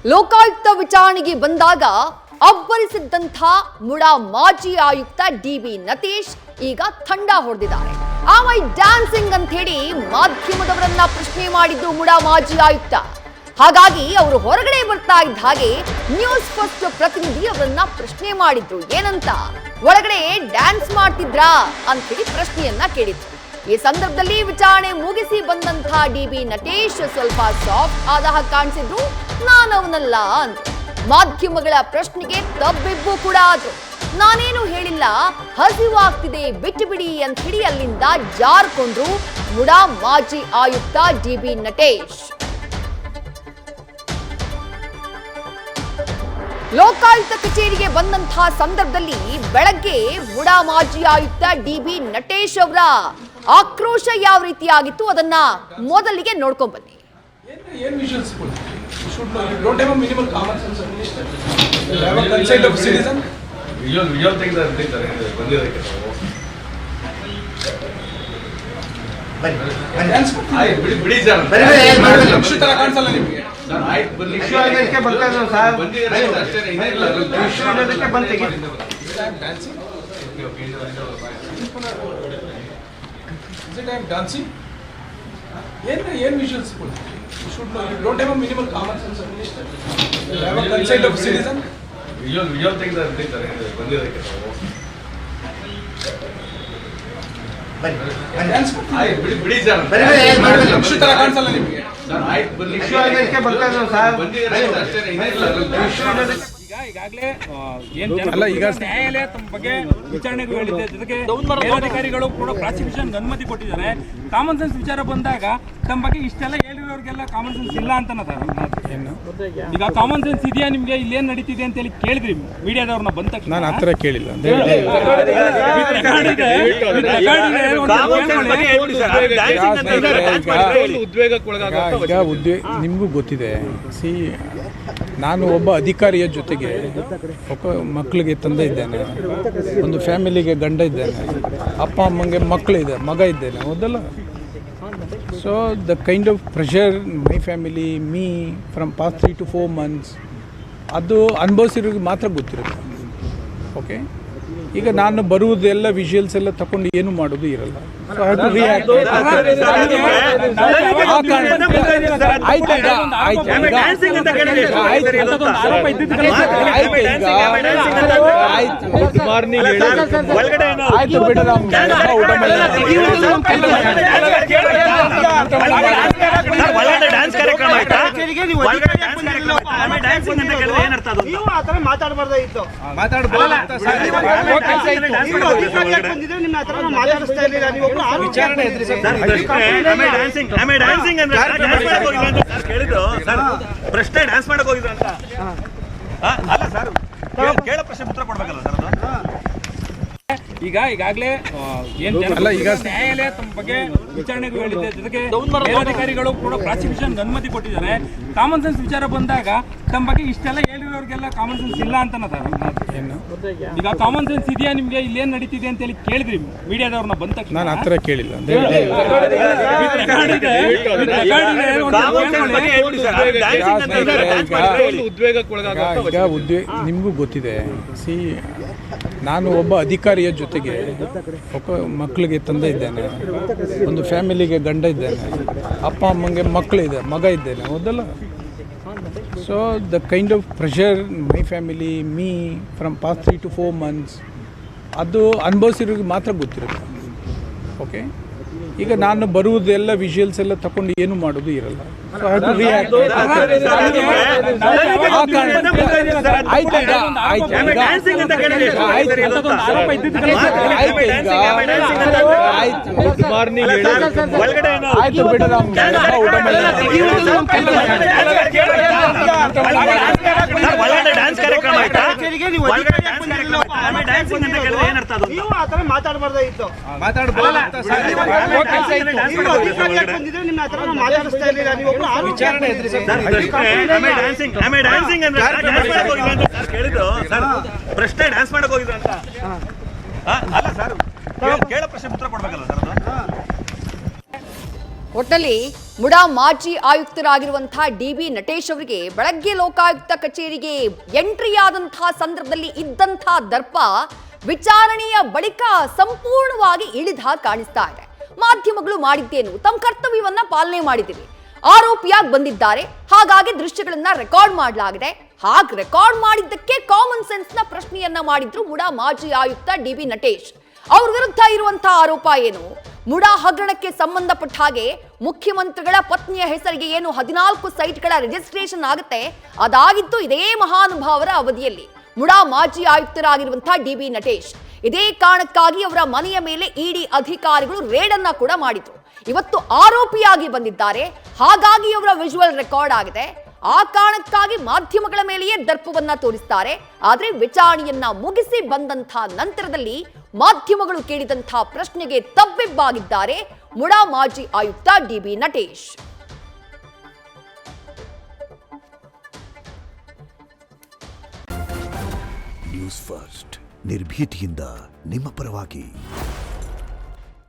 ಲೋಕಾಯುಕ್ತ ವಿಚಾರಣೆಗೆ ಬಂದಾಗ ಅಬ್ಬರಿಸಿದ್ದಂಥ ಮುಡಾ ಮಾಜಿ ಆಯುಕ್ತ ಡಿ.ಬಿ. ನಟೇಶ್ ಈಗ ಥಂಡ ಹೊಡೆದಿದ್ದಾರೆ. ಆಮೈ ಡ್ಯಾನ್ಸಿಂಗ್ ಅಂತ ಹೇಳಿ ಮಾಧ್ಯಮದವರನ್ನ ಪ್ರಶ್ನೆ ಮಾಡಿದ್ದು ಮುಡಾ ಮಾಜಿ ಆಯುಕ್ತ. ಹಾಗಾಗಿ ಅವರು ಹೊರಗಡೆ ಬರ್ತಾ ಇದ್ದ ಹಾಗೆ ನ್ಯೂಸ್ ಫಸ್ಟ್ ಪ್ರತಿನಿಧಿ ಅವರನ್ನ ಪ್ರಶ್ನೆ ಮಾಡಿದ್ರು. ಏನಂತ, ಒಳಗಡೆ ಡ್ಯಾನ್ಸ್ ಮಾಡ್ತಿದ್ರಾ ಅಂತ ಹೇಳಿ ಪ್ರಶ್ನೆಯನ್ನ ಕೇಳಿದ್ರು. ಈ ಸಂದರ್ಭದಲ್ಲಿ ವಿಚಾರಣೆ ಮುಗಿಸಿ ಬಂದಂತಹ ಡಿ.ಬಿ. ನಟೇಶ್ ಸ್ವಲ್ಪ ಸಾಫ್ಟ್ ಆದ ಹಾಗೆ ಕಾಣಿಸಿದ್ರು. ನಾನವನಲ್ಲ ಅಂತ ಮಾಧ್ಯಮಗಳ ಪ್ರಶ್ನೆಗೆ ತಬ್ಬಿಬ್ಬು ಕೂಡ ಆದ್ರು. ನಾನೇನು ಹೇಳಿಲ್ಲ, ಹಸಿವಾಗ್ತಿದೆ ಬಿಟ್ಟು ಬಿಡಿ ಅಂತ ಹೇಳಿ ಅಲ್ಲಿಂದ ಜಾರ್ಕೊಂಡ್ರು ಮುಡಾ ಮಾಜಿ ಆಯುಕ್ತ ಡಿ.ಬಿ. ನಟೇಶ್. ಲೋಕಾಯುಕ್ತ ಕಚೇರಿಗೆ ಬಂದಂತಹ ಸಂದರ್ಭದಲ್ಲಿ ಬೆಳಗ್ಗೆ ಮುಡಾ ಮಾಜಿ ಆಯುಕ್ತ ಡಿ.ಬಿ. ನಟೇಶ್ ಅವರ ಆಕ್ರೋಶ ಯಾವ ರೀತಿಯಾಗಿತ್ತು ಅದನ್ನ ಮೊದಲಿಗೆ ನೋಡ್ಕೊಂಡ್ ಬನ್ನಿ. Dancing? ಏನು visuals? You should know. You don't have a minimal common sense, Minister. You have a consent of citizen. Visual ತೆಗೆದು ಬಂದಿರೋದಕ್ಕೆ. ಬಿಡಿ ಸರ್. ಲಕ್ಷ ತರ ಕಾಣಿಸಲ್ಲ ನಿಮಗೆ. ಈಗಾಗಲೇ ನ್ಯಾಯಾಲಯ ತಮ್ಮ ಬಗ್ಗೆ ವಿಚಾರಣೆಗೂ ಹೇಳಿದೆ. ಜೊತೆಗೆ ಮೇಲಧಿಕಾರಿಗಳು ಕೂಡ ಪ್ರಾಸಿಕ್ಯೂಷನ್ ಅನುಮತಿ ಕೊಟ್ಟಿದ್ದಾರೆ. ಕಾಮನ್ ಸೆನ್ಸ್ ವಿಚಾರ ಬಂದಾಗ ತಮ್ಮ ಬಗ್ಗೆ ಇಷ್ಟೆಲ್ಲ ಹೇಳಿರೋರಿಗೆಲ್ಲ ಕಾಮನ್ ಸೆನ್ಸ್ ಇಲ್ಲ ಅಂತ ಈಗ ಕಾಮನ್ ಸೆನ್ಸ್ ಇದೆಯಾ ನಿಮ್ಗೆ, ಇಲ್ಲೇನ್ ನಡೀತಿದೆ ಅಂತ ಹೇಳಿ ಕೇಳಿದ್ರಿ ಮೀಡಿಯಾದವ್ರನ್ನ ಬಂದ ತಕ್ಷಣ? ನಾನು ಹತ್ರ ಕೇಳಿಲ್ಲ. ನಿಮಗೂ ಗೊತ್ತಿದೆ, ನಾನು ಒಬ್ಬ ಅಧಿಕಾರಿಯ ಜೊತೆಗೆ ಒಬ್ಬ ಮಕ್ಕಳಿಗೆ ತಂದೆ ಇದ್ದೇನೆ, ಒಂದು ಫ್ಯಾಮಿಲಿಗೆ ಗಂಡ ಇದ್ದೇನೆ, ಅಪ್ಪ ಅಮ್ಮಂಗೆ ಮಕ್ಕಳಿದೆ, ಮಗ ಇದ್ದೇನೆ, ಹೌದಲ್ಲ. So the kind of pressure my family me from past 3 to 4 months ಅದು ಅನುಭವಿಸಿರೋರಿಗೆ ಮಾತ್ರ ಗೊತ್ತಿರುತ್ತೆ. ಓಕೆ, ಈಗ ನಾನು ಬರುವುದೆಲ್ಲ ವಿಜುವಲ್ಸ್ ಎಲ್ಲ ತಗೊಂಡು ಏನು ಮಾಡೋದು ಇರಲ್ಲ. So have to react. ಪ್ರಶ್ನೆ ಡ್ಯಾನ್ಸ್ ಮಾಡಕ್ ಹೋಗಿದ್ರು ಅಂತ ಅಲ್ಲ ಸರ್, ಕೇಳೋ ಪ್ರಶ್ನೆ ಉತ್ತರ ಕೊಡ್ಬೇಕಲ್ಲ ಸರ್. ಈಗಾಗಲೇ ನ್ಯಾಯಾಲಯ ತಮ್ಮ ಬಗ್ಗೆ ವಿಚಾರಣೆಗೂ ಹೇಳಿದೆ. ಜೊತೆಗೆ ಮೇಲಧಿಕಾರಿಗಳು ಕೂಡ ಪ್ರಾಸಿಕ್ಯೂಷನ್ ಅನುಮತಿ ಕೊಟ್ಟಿದ್ದಾರೆ. ಕಾಮನ್ ಸೆನ್ಸ್ ವಿಚಾರ ಬಂದಾಗ ತಮ್ಮ ಬಗ್ಗೆ ಇಷ್ಟೆಲ್ಲ ಹೇಳಿರೋರಿಗೆಲ್ಲ ಕಾಮನ್ ಸೆನ್ಸ್ ಇಲ್ಲ ಅಂತ ಈಗ ಕಾಮನ್ ಸೆನ್ಸ್ ಇದೆಯಾ ನಿಮ್ಗೆ, ಇಲ್ಲೇನ್ ನಡೀತಿದೆ ಅಂತ ಹೇಳಿ ಕೇಳಿದ್ರಿ ಮೀಡಿಯಾದವ್ರನ್ನ ಬಂದ ತಕ್ಷಣ? ನಾನು ಹತ್ರ ಕೇಳಿಲ್ಲ. ನಿಮಗೂ ಗೊತ್ತಿದೆ, ನಾನು ಒಬ್ಬ ಅಧಿಕಾರಿಯ ಜೊತೆಗೆ ಒಬ್ಬ ಮಕ್ಕಳಿಗೆ ತಂದೆ ಇದ್ದೇನೆ, ಒಂದು ಫ್ಯಾಮಿಲಿಗೆ ಗಂಡ ಇದ್ದೇನೆ, ಅಪ್ಪ ಅಮ್ಮಂಗೆ ಮಕ್ಕಳಿದೆ, ಮಗ ಇದ್ದೇನೆ, ಹೌದಲ್ಲ. So the kind of pressure my family me from past 3 to 4 months ಅದು ಅನುಭವಿಸಿರೋರಿಗೆ ಮಾತ್ರ ಗೊತ್ತಿರುತ್ತೆ. ಓಕೆ, ಈಗ ನಾನು ಬರುವುದೆಲ್ಲ ವಿಜುವಲ್ಸ್ ಎಲ್ಲ ತಗೊಂಡು ಏನು ಮಾಡೋದು ಇರಲ್ಲ. So have to react. Dance ಕಾರ್ಯಕ್ರಮ ಆಯ್ತಾ? ನೀವು ಆ ತರ ಮಾತಾಡಬಾರ್ದಾಗಿತ್ತು. ಪ್ರಶ್ನೆ ಡ್ಯಾನ್ಸ್ ಮಾಡಕ್ ಹೋಗಿದ್ರು ಅಂತ ಅಲ್ಲ ಸರ್, ಕೇಳೋ ಪ್ರಶ್ನೆ ಉತ್ತರ ಕೊಡ್ಬೇಕಲ್ಲ ಸರ್. ಒಟ್ಟಲ್ಲಿ ಮುಡಾ ಮಾಜಿ ಆಯುಕ್ತರಾಗಿರುವಂತಹ DB ನಟೇಶ್ ಅವರಿಗೆ ಬೆಳಗ್ಗೆ ಲೋಕಾಯುಕ್ತ ಕಚೇರಿಗೆ ಎಂಟ್ರಿ ಆದಂತಹ ಸಂದರ್ಭದಲ್ಲಿ ಇದ್ದಂತಹ ದರ್ಪ ವಿಚಾರಣೆಯ ಬಳಿಕ ಸಂಪೂರ್ಣವಾಗಿ ಇಳಿದ ಕಾಣಿಸ್ತಾ ಇದೆ. ಮಾಧ್ಯಮಗಳು ಮಾಡಿದ್ದೇನು, ತಮ್ಮ ಕರ್ತವ್ಯವನ್ನ ಪಾಲನೆ ಮಾಡಿದ್ದೀವಿ, ಆರೋಪಿಯಾಗಿ ಬಂದಿದ್ದಾರೆ, ಹಾಗಾಗಿ ದೃಶ್ಯಗಳನ್ನ ರೆಕಾರ್ಡ್ ಮಾಡಲಾಗಿದೆ. ಹಾಗೆ ರೆಕಾರ್ಡ್ ಮಾಡಿದ್ದಕ್ಕೆ ಕಾಮನ್ ಸೆನ್ಸ್ ನ ಪ್ರಶ್ನೆಯನ್ನ ಮಾಡಿದ್ರು ಮುಡಾ ಮಾಜಿ ಆಯುಕ್ತ DB ನಟೇಶ್. ಅವ್ರ ವಿರುದ್ಧ ಇರುವಂತಹ ಆರೋಪ ಏನು? ಮುಡಾ ಹಗರಣಕ್ಕೆ ಸಂಬಂಧಪಟ್ಟ ಹಾಗೆ ಮುಖ್ಯಮಂತ್ರಿಗಳ ಪತ್ನಿಯ ಹೆಸರಿಗೆ ಏನು 14 ಸೈಟ್ಗಳ ರಿಜಿಸ್ಟ್ರೇಷನ್ ಆಗುತ್ತೆ, ಅದಾಗಿತ್ತು ಇದೇ ಮಹಾನುಭಾವರ ಅವಧಿಯಲ್ಲಿ. ಮುಡಾ ಮಾಜಿ ಆಯುಕ್ತರಾಗಿರುವಂತಹ DB ನಟೇಶ್. ಇದೇ ಕಾರಣಕ್ಕಾಗಿ ಅವರ ಮನೆಯ ಮೇಲೆ ಇಡಿ ಅಧಿಕಾರಿಗಳು ರೇಡ್ ಅನ್ನ ಕೂಡ ಮಾಡಿದ್ರು. ಇವತ್ತು ಆರೋಪಿಯಾಗಿ ಬಂದಿದ್ದಾರೆ, ಹಾಗಾಗಿ ಅವರ ವಿಜುವಲ್ ರೆಕಾರ್ಡ್ ಆಗಿದೆ. ಆ ಕಾರಣಕ್ಕಾಗಿ ಮಾಧ್ಯಮಗಳ ಮೇಲೆಯೇ ದರ್ಪವನ್ನ ತೋರಿಸ್ತಾರೆ. ಆದ್ರೆ ವಿಚಾರಣೆಯನ್ನ ಮುಗಿಸಿ ಬಂದಂತಹ ನಂತರದಲ್ಲಿ ಮಾಧ್ಯಮಗಳು ಕೇಳಿದಂತಹ ಪ್ರಶ್ನೆಗೆ ತಬ್ಬಿಬ್ಬಾಗಿದ್ದಾರೆ ಮುಡಾ ಮಾಜಿ ಆಯುಕ್ತ DB ನಟೇಶ್. ನ್ಯೂಸ್ ಫಸ್ಟ್ ನಿರ್ಭೀತಿಯಿಂದ ನಿಮ್ಮ ಪರವಾಗಿ.